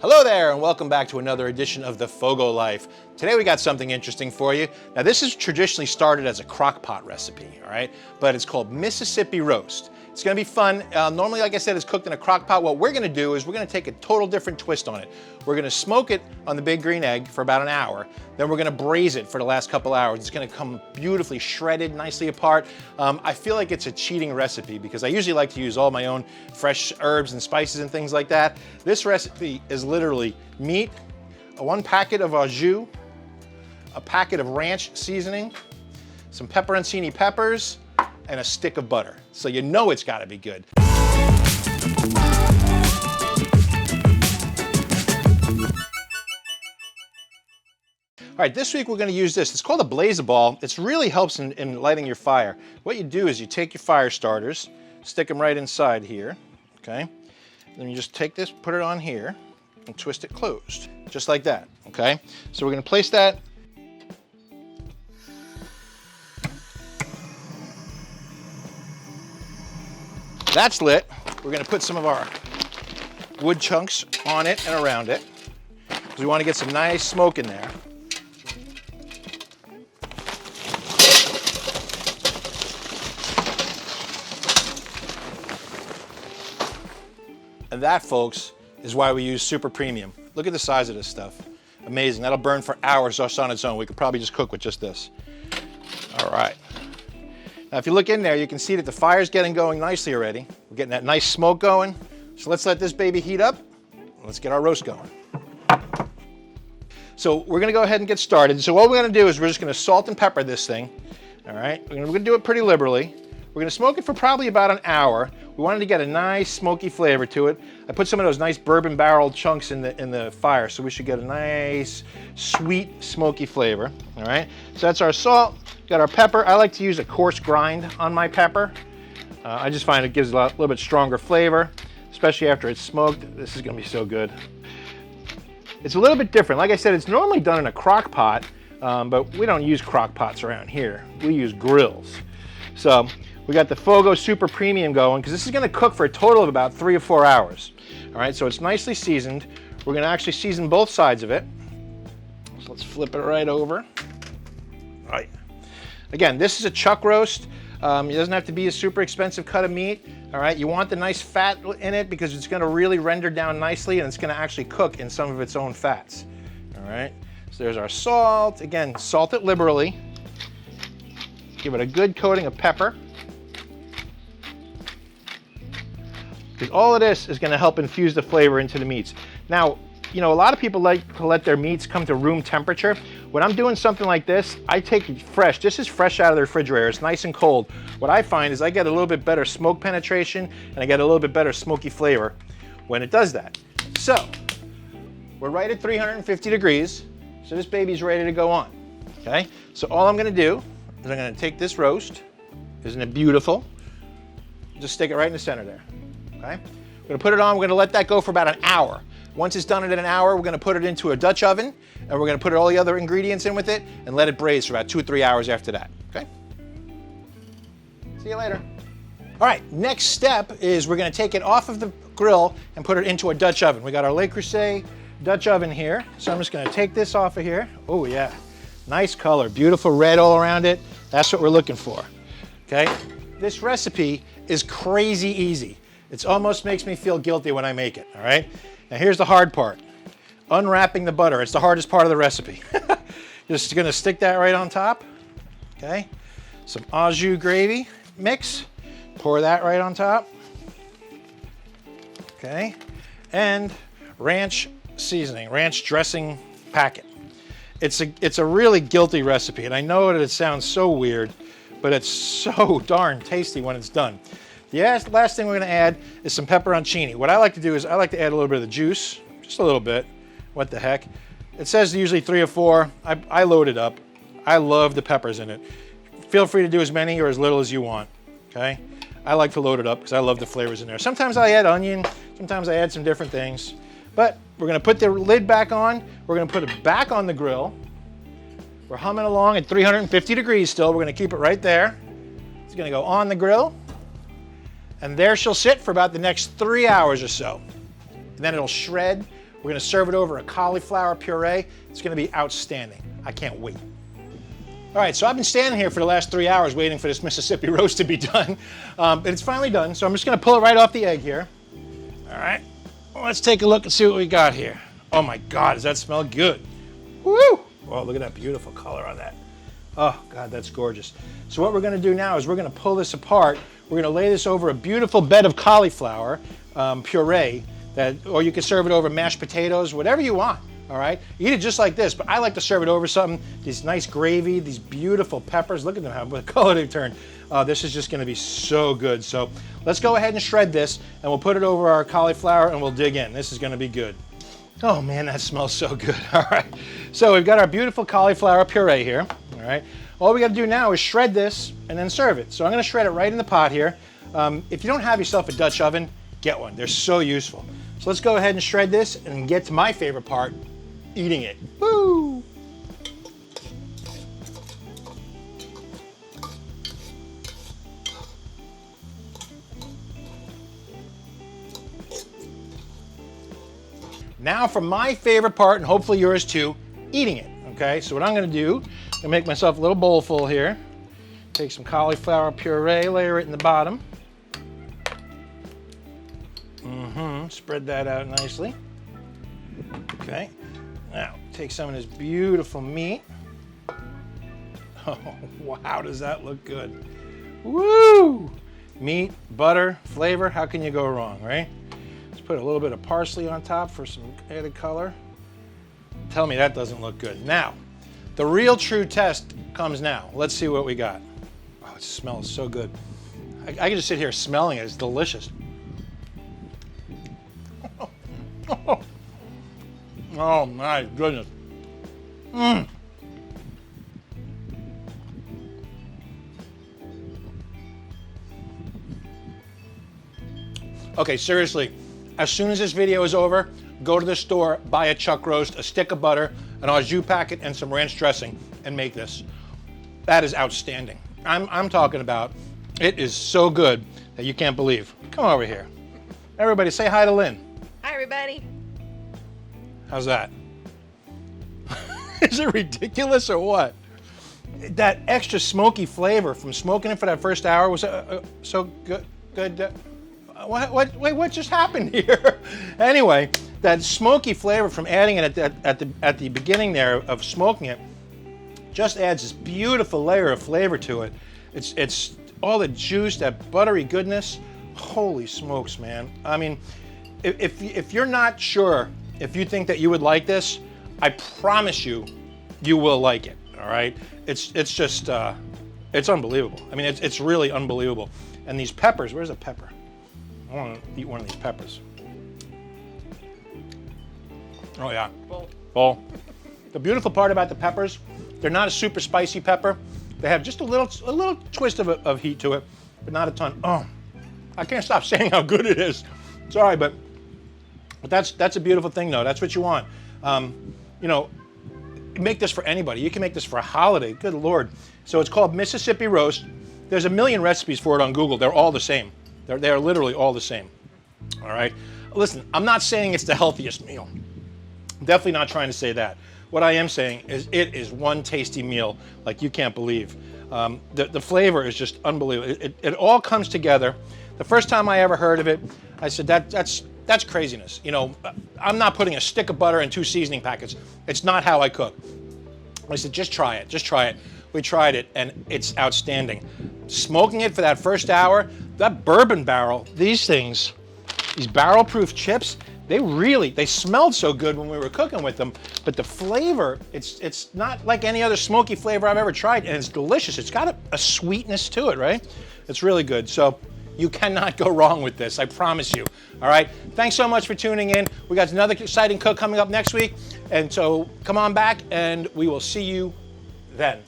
Hello there and welcome back to another edition of the FOGO Life. Today we got something interesting for you. Now this is traditionally started as a crock pot recipe, all right? But it's called Mississippi roast. It's gonna be fun. Normally, like I said, it's cooked in a crock pot. What we're gonna do is we're gonna take a total different twist on it. We're gonna smoke it on the big green egg for about an hour. Then we're gonna braise it for the last couple hours. It's gonna come beautifully shredded, nicely apart. I feel like it's a cheating recipe because I usually like to use all my own fresh herbs and spices and things like that. This recipe is literally meat, one packet of au jus, a packet of ranch seasoning, some pepperoncini peppers, and a stick of butter. So you know it's gotta be good. All right, this week we're gonna use this. It's called a blaze ball. It really helps in lighting your fire. What you do is you take your fire starters, stick them right inside here, okay? Then you just take this, put it on here, and twist it closed, just like that, okay? So we're gonna place that. That's lit. We're gonna put some of our wood chunks on it and around it because we want to get some nice smoke in there. And that, folks, is why we use super premium. Look at the size of this stuff. Amazing. That'll burn for hours just on its own. We could probably just cook with just this. All right. Now, if you look in there, you can see that the fire's getting going nicely already. We're getting that nice smoke going. So let's let this baby heat up. Let's get our roast going. So we're gonna go ahead and get started. So what we're gonna do is we're just gonna salt and pepper this thing. All right, we're gonna do it pretty liberally. We're gonna smoke it for probably about an hour. We wanted to get a nice smoky flavor to it. I put some of those nice bourbon barrel chunks in the fire, so we should get a nice, sweet, smoky flavor. All right, so that's our salt. Got our pepper. I like to use a coarse grind on my pepper. I just find it gives a little bit stronger flavor, especially after it's smoked. This is gonna be so good. It's a little bit different. Like I said, it's normally done in a crock pot, but we don't use crock pots around here. We use grills. So we got the FOGO Super Premium going because this is gonna cook for a total of about 3 or 4 hours. All right, so it's nicely seasoned. We're gonna actually season both sides of it. So let's flip it right over. All right. Again, this is a chuck roast. It doesn't have to be a super expensive cut of meat. All right, you want the nice fat in it because it's gonna really render down nicely and it's gonna actually cook in some of its own fats. All right, so there's our salt. Again, salt it liberally. Give it a good coating of pepper. Because all of this is gonna help infuse the flavor into the meats. Now, you know, a lot of people like to let their meats come to room temperature. When I'm doing something like this, I take it fresh. This is fresh out of the refrigerator. It's nice and cold. What I find is I get a little bit better smoke penetration and I get a little bit better smoky flavor when it does that. So, we're right at 350 degrees. So this baby's ready to go on, okay? So all I'm gonna do is I'm gonna take this roast. Isn't it beautiful? Just stick it right in the center there, okay? We're gonna put it on, we're gonna let that go for about an hour. Once it's done in an hour, we're gonna put it into a Dutch oven and we're gonna put all the other ingredients in with it and let it braise for about 2 or 3 hours after that, okay? See you later. All right, next step is we're gonna take it off of the grill and put it into a Dutch oven. We got our Le Creuset Dutch oven here. So I'm just gonna take this off of here. Oh yeah, nice color, beautiful red all around it. That's what we're looking for, okay? This recipe is crazy easy. It almost makes me feel guilty when I make it, all right? Now here's the hard part. Unwrapping the butter. It's the hardest part of the recipe. Just gonna stick that right on top, okay? Some au jus gravy mix. Pour that right on top, okay? And ranch seasoning, ranch dressing packet. It's a really guilty recipe, and I know that it sounds so weird, but it's so darn tasty when it's done. The last thing we're gonna add is some pepperoncini. What I like to do is I like to add a little bit of the juice, just a little bit. What the heck? It says usually 3 or 4. I load it up. I love the peppers in it. Feel free to do as many or as little as you want, okay? I like to load it up because I love the flavors in there. Sometimes I add onion, sometimes I add some different things. But we're gonna put the lid back on. We're gonna put it back on the grill. We're humming along at 350 degrees still. We're gonna keep it right there. It's gonna go on the grill. And there she'll sit for about the next 3 hours or so. And then it'll shred We're gonna serve it over a cauliflower puree. It's gonna be outstanding. I can't wait. All right, so I've been standing here for the last 3 hours waiting for this Mississippi roast to be done, but it's finally done, so I'm just gonna pull it right off the egg here. All right, well, let's take a look and see what we got here. Oh my God, does that smell good? Woo! Whoa, look at that beautiful color on that. Oh God, that's gorgeous. So what we're gonna do now is we're gonna pull this apart. We're gonna lay this over a beautiful bed of cauliflower puree, or you can serve it over mashed potatoes, whatever you want. All right, eat it just like this, but I like to serve it over something, these nice gravy, these beautiful peppers. Look at them, how what color they've turned. This is just gonna be so good. So let's go ahead and shred this, and we'll put it over our cauliflower and we'll dig in. This is gonna be good. Oh man, that smells so good. All right, so we've got our beautiful cauliflower puree here. All right, all we gotta do now is shred this and then serve it. So I'm gonna shred it right in the pot here. If you don't have yourself a Dutch oven, get one. They're so useful. So let's go ahead and shred this and get to my favorite part, eating it. Woo! Now for my favorite part, and hopefully yours too, eating it. Okay, so what I'm gonna do, I'm gonna make myself a little bowl full here. Take some cauliflower puree, layer it in the bottom. Spread that out nicely. Okay, now take some of this beautiful meat. Oh, wow, does that look good? Woo! Meat, butter, flavor, how can you go wrong, right? Let's put a little bit of parsley on top for some added color. Tell me that doesn't look good. Now, the real true test comes now. Let's see what we got. Oh, it smells so good. I can just sit here smelling it. It's delicious. Oh my goodness. Okay, seriously, as soon as this video is over, go to the store, buy a chuck roast, a stick of butter, an au jus packet, and some ranch dressing, and make this. That is outstanding. I'm talking about, it is so good that you can't believe. Come over here. Everybody say hi to Lynn. Hi, everybody. How's that? Is it ridiculous or what? That extra smoky flavor from smoking it for that first hour was so good. Wait, what just happened here? Anyway, that smoky flavor from adding it at the beginning there of smoking it just adds this beautiful layer of flavor to it. It's all the juice, that buttery goodness. Holy smokes, man. I mean, if you're not sure, if you think that you would like this, I promise you, you will like it, all right? It's just, it's unbelievable. I mean, it's really unbelievable. And these peppers, where's the pepper? I want to eat one of these peppers. Oh yeah, bowl. The beautiful part about the peppers, they're not a super spicy pepper. They have just a little twist of heat to it, but not a ton. Oh, I can't stop saying how good it is. Sorry, but that's a beautiful thing, though. That's what you want. You know, make this for anybody. You can make this for a holiday. Good Lord. So it's called Mississippi roast. There's a million recipes for it on Google. They're all the same. They are literally all the same. All right. Listen, I'm not saying it's the healthiest meal. I'm definitely not trying to say that. What I am saying is it is one tasty meal like you can't believe. The flavor is just unbelievable. It all comes together. The first time I ever heard of it, I said that's craziness. You know, I'm not putting a stick of butter in 2 seasoning packets. It's not how I cook. I said, just try it, just try it. We tried it, and it's outstanding. Smoking it for that first hour, that bourbon barrel, these things, these barrel-proof chips, they smelled so good when we were cooking with them, but the flavor, it's not like any other smoky flavor I've ever tried, and it's delicious. It's got a sweetness to it, right? It's really good. So you cannot go wrong with this, I promise you. All right, thanks so much for tuning in. We got another exciting cook coming up next week, and so come on back, and we will see you then.